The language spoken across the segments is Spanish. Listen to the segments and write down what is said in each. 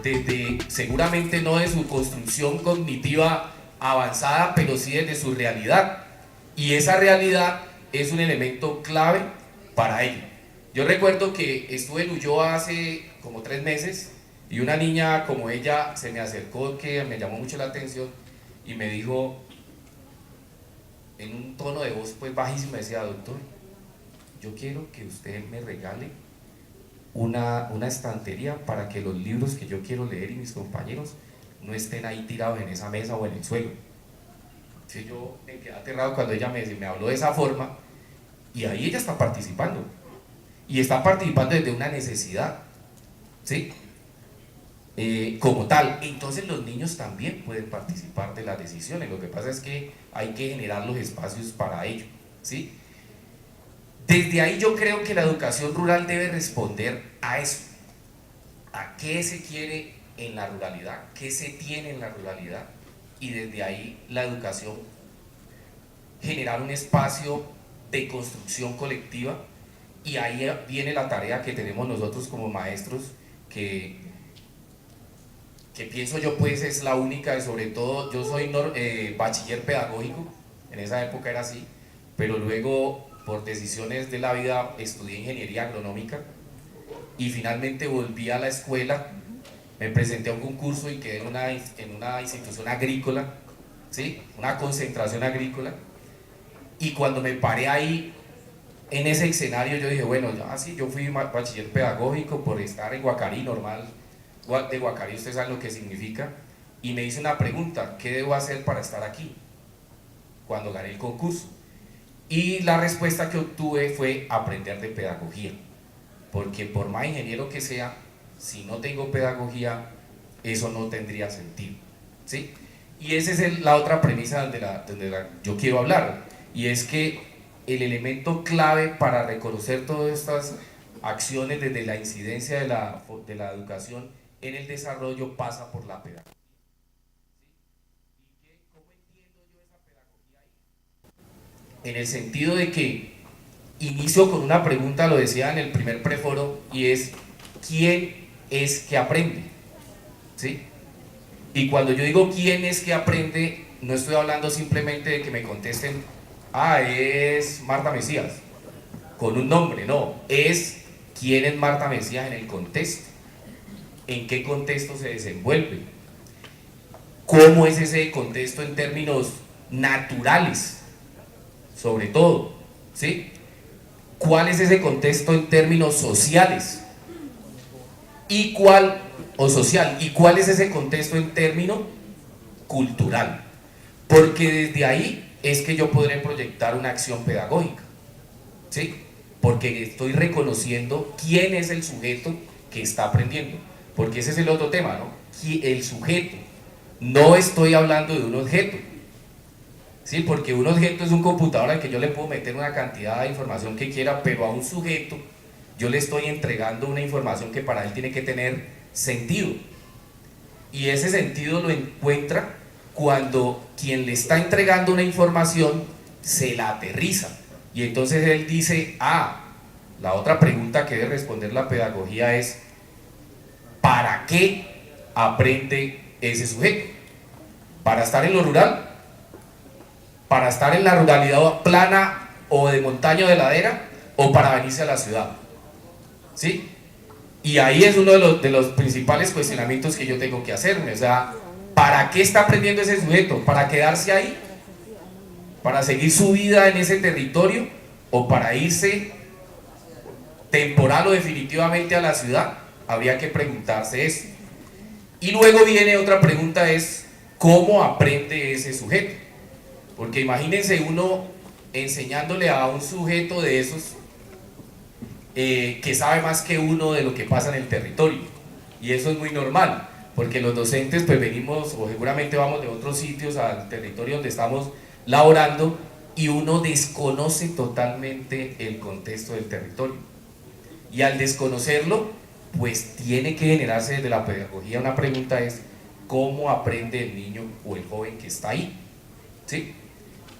desde, seguramente no de su construcción cognitiva avanzada, pero sí desde su realidad. Y esa realidad es un elemento clave para ello. Yo recuerdo que estuve en Ulloa hace como 3 meses y una niña como ella se me acercó, que me llamó mucho la atención y me dijo en un tono de voz pues bajísimo, decía: doctor, yo quiero que usted me regale una estantería para que los libros que yo quiero leer y mis compañeros no estén ahí tirados en esa mesa o en el suelo. Entonces yo me quedé aterrado cuando ella me habló de esa forma, y ahí ella está participando, y está participando desde una necesidad, ¿sí? Como tal. Entonces los niños también pueden participar de las decisiones, lo que pasa es que hay que generar los espacios para ello, ¿sí? Desde ahí yo creo que la educación rural debe responder a eso, a qué se quiere en la ruralidad, qué se tiene en la ruralidad, y desde ahí la educación generar un espacio de construcción colectiva. Y ahí viene la tarea que tenemos nosotros como maestros, que pienso yo pues es la única, y sobre todo yo soy bachiller pedagógico, en esa época era así, pero luego por decisiones de la vida estudié ingeniería agronómica y finalmente volví a la escuela, me presenté a un concurso y quedé en una institución agrícola, ¿sí? Una concentración agrícola, y cuando me paré ahí en ese escenario yo dije, bueno, ya sí, yo fui bachiller pedagógico por estar en Guacarí, normal, de Guacarí ustedes saben lo que significa, y me hice una pregunta: ¿qué debo hacer para estar aquí? Cuando gané el concurso, y la respuesta que obtuve fue aprender de pedagogía, porque por más ingeniero que sea, si no tengo pedagogía, eso no tendría sentido, ¿sí? Y esa es la otra premisa donde yo quiero hablar, y es que el elemento clave para reconocer todas estas acciones desde la incidencia de la educación en el desarrollo pasa por la pedagogía. ¿Cómo entiendo yo esa pedagogía ahí? En el sentido de que inicio con una pregunta, lo decía en el primer preforo, y es: ¿quién es que aprende? ¿Sí? Y cuando yo digo quién es que aprende, no estoy hablando simplemente de que me contesten, ah, es Marta Mesías, con un nombre, no, es quién es Marta Mesías en el contexto, en qué contexto se desenvuelve, cómo es ese contexto en términos naturales, sobre todo, ¿sí? ¿Cuál es ese contexto en términos sociales? ¿Y cuál, o social, y cuál es ese contexto en términos cultural? Porque desde ahí es que yo podré proyectar una acción pedagógica, ¿sí? Porque estoy reconociendo quién es el sujeto que está aprendiendo, porque ese es el otro tema, ¿no? El sujeto, no estoy hablando de un objeto, ¿sí? Porque un objeto es un computador al que yo le puedo meter una cantidad de información que quiera, pero a un sujeto yo le estoy entregando una información que para él tiene que tener sentido, y ese sentido lo encuentra cuando quien le está entregando una información se la aterriza, y entonces él dice, ah, la otra pregunta que debe responder la pedagogía es: ¿para qué aprende ese sujeto? ¿Para estar en lo rural? ¿Para estar en la ruralidad plana o de montaña o de ladera? ¿O para venirse a la ciudad? ¿Sí? Y ahí es uno de los principales cuestionamientos que yo tengo que hacerme, o sea, ¿para qué está aprendiendo ese sujeto? ¿Para quedarse ahí? ¿Para seguir su vida en ese territorio? ¿O para irse temporal o definitivamente a la ciudad? Habría que preguntarse eso. Y luego viene otra pregunta, es ¿cómo aprende ese sujeto? Porque imagínense uno enseñándole a un sujeto de esos que sabe más que uno de lo que pasa en el territorio, y eso es muy normal, porque los docentes pues venimos, o seguramente vamos de otros sitios al territorio donde estamos laborando, y uno desconoce totalmente el contexto del territorio, y al desconocerlo pues tiene que generarse desde la pedagogía una pregunta, es ¿cómo aprende el niño o el joven que está ahí? ¿Sí?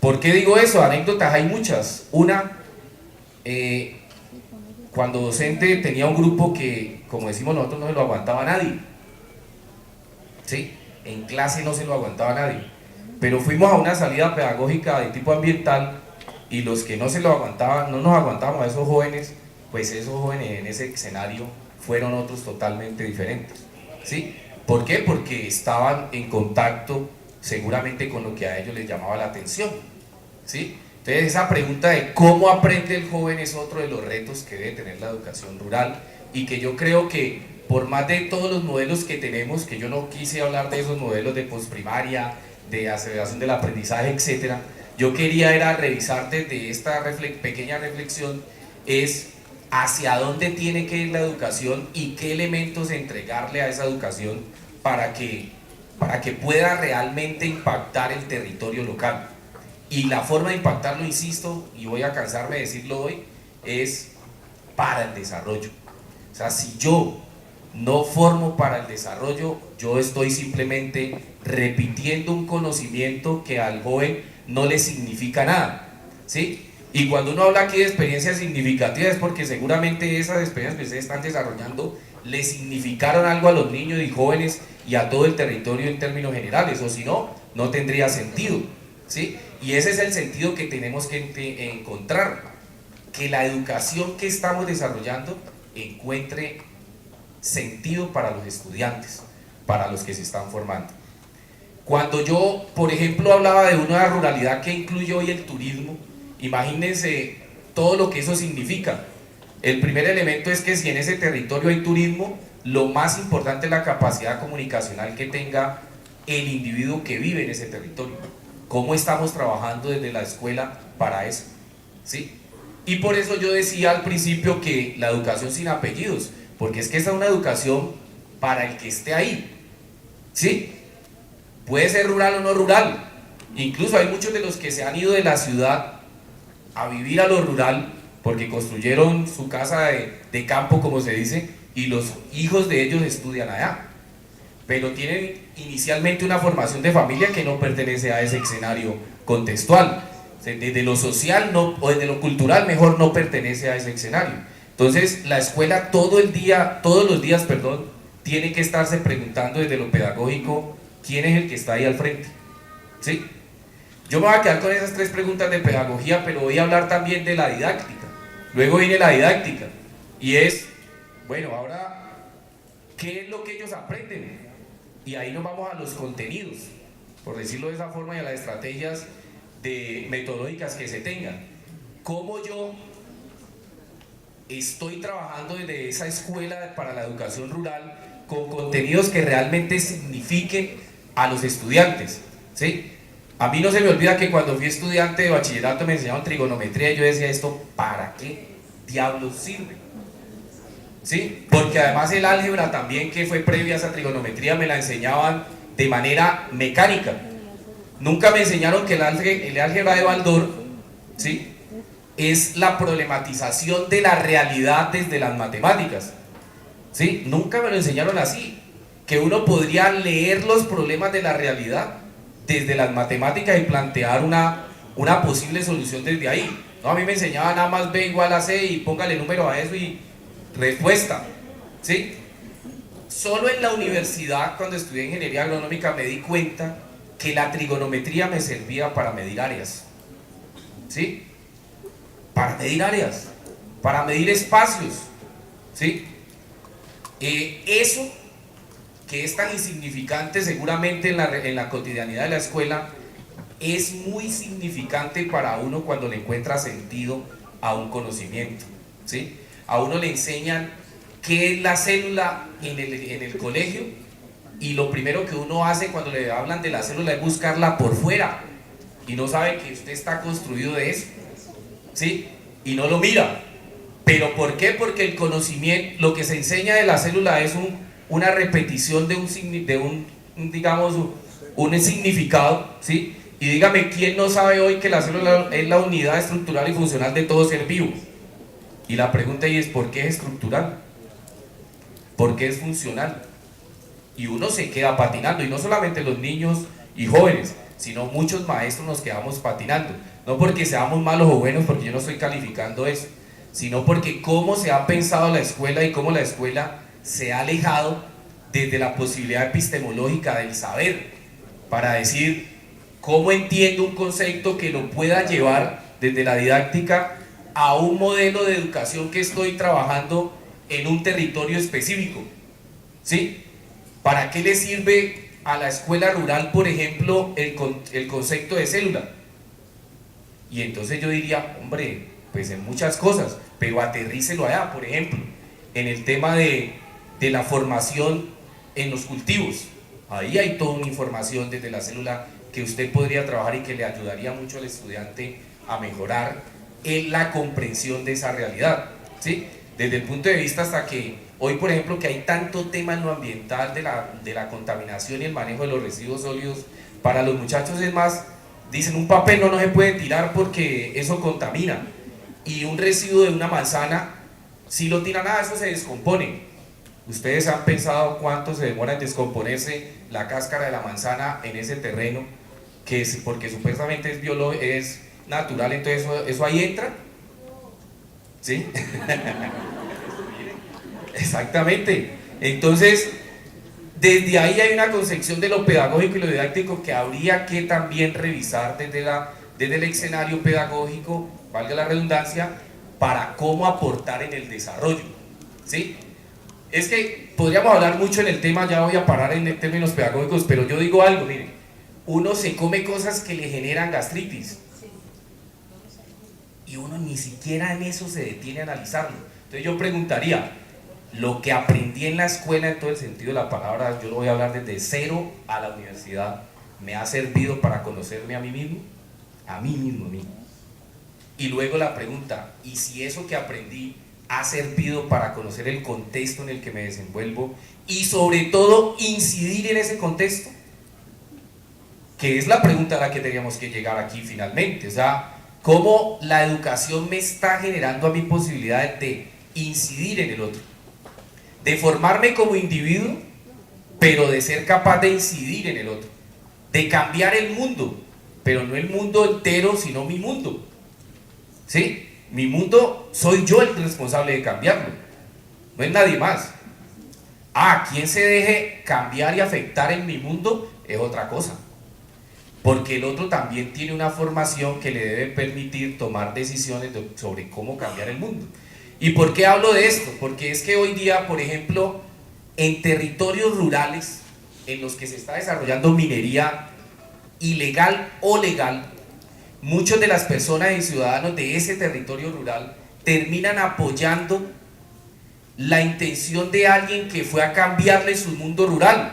¿Por qué digo eso? Anécdotas hay muchas. Una, cuando docente tenía un grupo que, como decimos nosotros, no se lo aguantaba nadie, ¿sí? En clase no se lo aguantaba nadie, pero fuimos a una salida pedagógica de tipo ambiental y los que no se lo aguantaban, no nos aguantábamos a esos jóvenes, pues esos jóvenes en ese escenario fueron otros totalmente diferentes, ¿sí? ¿Por qué? Porque estaban en contacto seguramente con lo que a ellos les llamaba la atención, ¿sí? Entonces esa pregunta de cómo aprende el joven es otro de los retos que debe tener la educación rural, y que yo creo que por más de todos los modelos que tenemos, que yo no quise hablar de esos modelos de posprimaria, de aceleración del aprendizaje, etcétera, yo quería era revisar desde esta pequeña reflexión es hacia dónde tiene que ir la educación y qué elementos entregarle a esa educación para que pueda realmente impactar el territorio local. Y la forma de impactarlo, insisto, y voy a cansarme de decirlo hoy, es para el desarrollo. O sea, si yo no formo para el desarrollo, yo estoy simplemente repitiendo un conocimiento que al joven no le significa nada, ¿sí? Y cuando uno habla aquí de experiencias significativas es porque seguramente esas experiencias que ustedes están desarrollando le significaron algo a los niños y jóvenes y a todo el territorio en términos generales, o si no, no tendría sentido, ¿sí? Y ese es el sentido que tenemos que encontrar, que la educación que estamos desarrollando encuentre sentido para los estudiantes, para los que se están formando. Cuando yo, por ejemplo, hablaba de una ruralidad que incluye hoy el turismo, imagínense todo lo que eso significa. El primer elemento es que si en ese territorio hay turismo, lo más importante es la capacidad comunicacional que tenga el individuo que vive en ese territorio. ¿Cómo estamos trabajando desde la escuela para eso? ¿Sí? Y por eso yo decía al principio que la educación sin apellidos, porque es que esa es una educación para el que esté ahí, ¿sí? Puede ser rural o no rural. Incluso hay muchos de los que se han ido de la ciudad a vivir a lo rural porque construyeron su casa de campo, como se dice, y los hijos de ellos estudian allá, pero tienen inicialmente una formación de familia que no pertenece a ese escenario contextual. Desde lo social no, o desde lo cultural mejor no pertenece a ese escenario. Entonces la escuela todos los días, tiene que estarse preguntando desde lo pedagógico quién es el que está ahí al frente, ¿sí? Yo me voy a quedar con esas tres preguntas de pedagogía, pero voy a hablar también de la didáctica. Luego viene la didáctica y es, bueno, ahora, ¿qué es lo que ellos aprenden? Y ahí nos vamos a los contenidos, por decirlo de esa forma, y a las estrategias metodológicas que se tengan. ¿Cómo yo estoy trabajando desde esa escuela para la educación rural con contenidos que realmente signifiquen a los estudiantes, ¿sí? A mí no se me olvida que cuando fui estudiante de bachillerato me enseñaban trigonometría y yo decía, ¿esto para qué diablos sirve? ¿Sí? Porque además el álgebra también, que fue previa a esa trigonometría, me la enseñaban de manera mecánica. Nunca me enseñaron que el álgebra de Baldor, ¿sí?, es la problematización de la realidad desde las matemáticas, ¿sí? Nunca me lo enseñaron así, que uno podría leer los problemas de la realidad desde las matemáticas y plantear una posible solución desde ahí. No, a mí me enseñaban A más B igual a C y póngale número a eso y respuesta, ¿sí? Solo en la universidad, cuando estudié ingeniería agronómica, me di cuenta que la trigonometría me servía para medir áreas, ¿sí? Para medir áreas, para medir espacios, ¿sí? Eso que es tan insignificante seguramente en la cotidianidad de la escuela, es muy significante para uno cuando le encuentra sentido a un conocimiento, ¿sí? A uno le enseñan qué es la célula en el colegio, y lo primero que uno hace cuando le hablan de la célula es buscarla por fuera, y no sabe que usted está construido de eso, ¿sí? Y no lo mira. ¿Pero por qué? Porque el conocimiento, lo que se enseña de la célula es una repetición de un significado, ¿sí? Y dígame, ¿quién no sabe hoy que la célula es la unidad estructural y funcional de todo ser vivo? Y la pregunta ahí es, ¿por qué es estructural? ¿Por qué es funcional? Y uno se queda patinando, y no solamente los niños y jóvenes, sino muchos maestros nos quedamos patinando, no porque seamos malos o buenos, porque yo no estoy calificando eso, sino porque cómo se ha pensado la escuela y cómo la escuela se ha alejado desde la posibilidad epistemológica del saber, para decir cómo entiendo un concepto que lo pueda llevar desde la didáctica a un modelo de educación que estoy trabajando en un territorio específico, ¿sí? ¿Para qué le sirve a la escuela rural, por ejemplo, el concepto de célula? Y entonces yo diría, hombre, pues en muchas cosas, pero aterrícelo allá, por ejemplo, en el tema de la formación en los cultivos. Ahí hay toda una información desde la célula que usted podría trabajar y que le ayudaría mucho al estudiante a mejorar en la comprensión de esa realidad, ¿sí? Desde el punto de vista hasta que hoy, por ejemplo, que hay tanto tema en lo ambiental de la contaminación y el manejo de los residuos sólidos, para los muchachos es más, dicen un papel no se puede tirar porque eso contamina, y un residuo de una manzana, si lo tiran, eso se descompone. ¿Ustedes han pensado cuánto se demora en descomponerse la cáscara de la manzana en ese terreno? Que es porque supuestamente es natural, entonces eso ahí entra, ¿sí? Exactamente. Entonces, desde ahí hay una concepción de lo pedagógico y lo didáctico que habría que también revisar desde el escenario pedagógico, valga la redundancia, para cómo aportar en el desarrollo, ¿sí? Es que podríamos hablar mucho en el tema, ya voy a parar en términos pedagógicos, pero yo digo algo, miren, uno se come cosas que le generan gastritis y uno ni siquiera en eso se detiene a analizarlo. Entonces yo preguntaría, lo que aprendí en la escuela en todo el sentido de la palabra, yo lo voy a hablar desde cero a la universidad, ¿me ha servido para conocerme a mí mismo? A mí mismo, a mí. Y luego la pregunta, ¿y si eso que aprendí ha servido para conocer el contexto en el que me desenvuelvo y sobre todo incidir en ese contexto? Que es la pregunta a la que teníamos que llegar aquí finalmente. O sea, ¿cómo la educación me está generando a mi posibilidad de incidir en el otro? De formarme como individuo, pero de ser capaz de incidir en el otro. De cambiar el mundo, pero no el mundo entero, sino mi mundo. ¿Sí? Mi mundo soy yo el responsable de cambiarlo, no es nadie más. Quien se deje cambiar y afectar en mi mundo es otra cosa, porque el otro también tiene una formación que le debe permitir tomar decisiones sobre cómo cambiar el mundo. ¿Y por qué hablo de esto? Porque es que hoy día, por ejemplo, en territorios rurales en los que se está desarrollando minería ilegal o legal, muchas de las personas y ciudadanos de ese territorio rural terminan apoyando la intención de alguien que fue a cambiarle su mundo rural,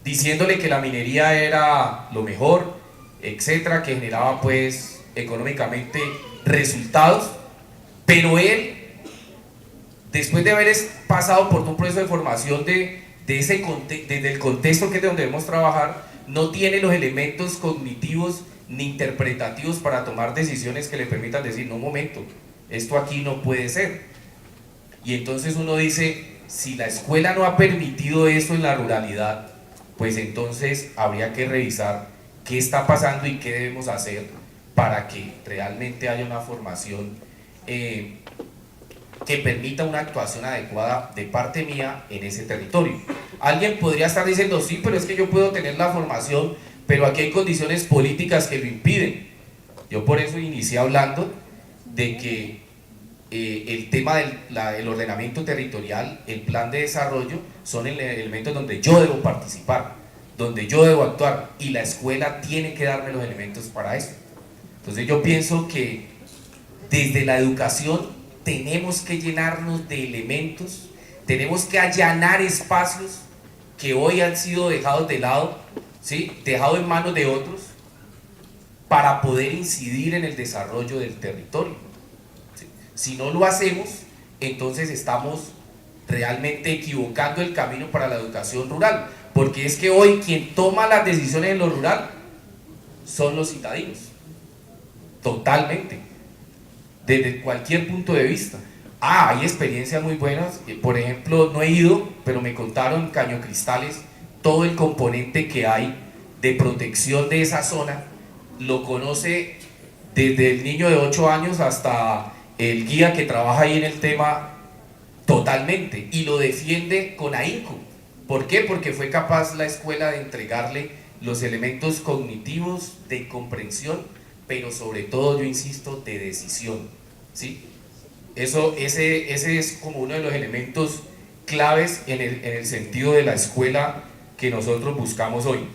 diciéndole que la minería era lo mejor, etcétera, que generaba pues económicamente resultados, pero él, después de haber pasado por un proceso de formación desde el contexto que es de donde debemos trabajar, no tiene los elementos cognitivos ni interpretativos para tomar decisiones que le permitan decir, no, un momento, esto aquí no puede ser. Y entonces uno dice, si la escuela no ha permitido eso en la ruralidad, pues entonces habría que revisar qué está pasando y qué debemos hacer para que realmente haya una formación que permita una actuación adecuada de parte mía en ese territorio. Alguien podría estar diciendo, sí, pero es que yo puedo tener la formación, pero aquí hay condiciones políticas que lo impiden. Yo por eso inicié hablando de que el tema del ordenamiento territorial, el plan de desarrollo, son elementos donde yo debo participar, donde yo debo actuar, y la escuela tiene que darme los elementos para eso. Entonces yo pienso que desde la educación tenemos que llenarnos de elementos, tenemos que allanar espacios que hoy han sido dejados de lado, ¿sí? Dejados en manos de otros, para poder incidir en el desarrollo del territorio. ¿Sí? Si no lo hacemos, entonces estamos realmente equivocando el camino para la educación rural, porque es que hoy quien toma las decisiones en lo rural son los citadinos, totalmente, desde cualquier punto de vista. Hay experiencias muy buenas, por ejemplo, no he ido, pero me contaron en Caño Cristales todo el componente que hay de protección de esa zona, lo conoce desde el niño de 8 años hasta el guía que trabaja ahí en el tema totalmente, y lo defiende con ahínco, ¿Por qué? Porque fue capaz la escuela de entregarle los elementos cognitivos de comprensión, pero sobre todo, yo insisto, de decisión, ¿sí? Ese es como uno de los elementos claves en el sentido de la escuela que nosotros buscamos hoy.